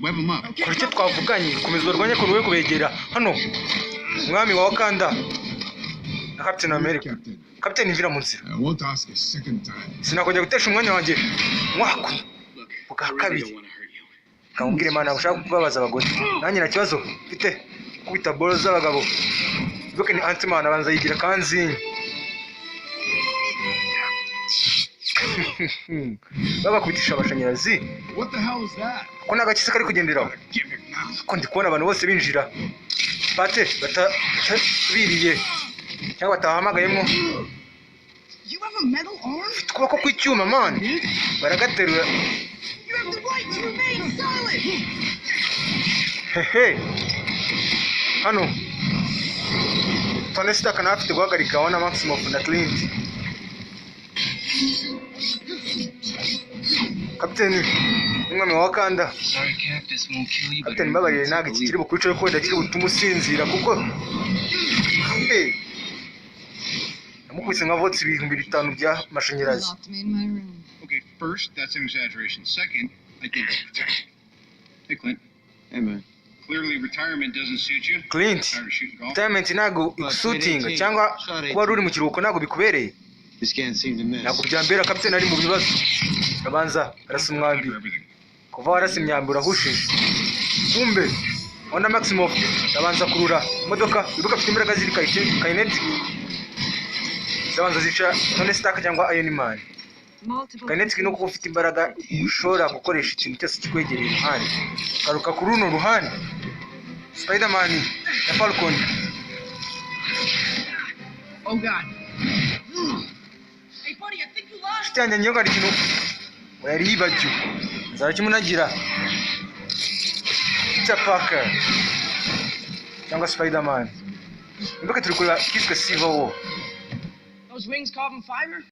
Web them up. kora icyo twavuganye komeza urwanya ko wowe kubegera hano umwami wa Wakanda na Captain America. Captain Vira mu nzira. I won't ask a second time. Sinakongera gutesha umwanya wanjye mwako bwa kabiri. Kamubwire mana ushaka kubabaza abagore nanjye na kibazo mfite kubita bolo z'abagabo bibuke ni Ant-Man abanza yigira kanzinyi baba kubitisha amashanyarazi. What the hell is that? Ko nagakise kari kugenderaho Give it now. ko ndi kubona abantu bose binjira bate batabiriye cyangwa batahamagayemo You have a metal arm? ukuboko kw'icyuma man baragaterura. You have the right to remain silent. Hehe hano Tony Stark na afite guhagarika wana Maximoff na Clint. Captain umwami wa Wakanda. Sorry, Cactus won't kill you, but Captain babarire ntago iki kiri bukwice ko ndakiri butuma usinzira kuko namukubise nka votes 5,000 bya mashanyarazi. Locked me in my room. Okay, first, that's an exaggeration. Second, I did protect. Hey, Clint. Hey, man. Clearly, retirement doesn't suit you. Clint Tired of shooting golf. retirement ntago igusutinga cyangwa kuba ruri mu kiruhuko ntago bikubereye Just can't seem to miss. ntago byambera. Captain ari mu bibazo abanza arasa umwambi After everything. kuva warasa imyambi urahushije kumbe wana Maximoff abanza kurura imodoka ibuka afite imbaraga ziri kinetic zabanza zica Tony Stark cyangwa Iron Man. Multiple Kinetic no kuba ufite imbaraga ushobora gukoresha ikintu cyose kikwegereye iruhande karuka kuri runo ruhande Spider-Man na Falcon. Oh, God. Hey buddy, I think you lost. Shitanya nyoga ari kintu yari yibagiwe zara kimunagira Peter Parker cyangwa Spider-Man. Imbuga turi kureba kiswe Civil War. Those wings carbon fiber?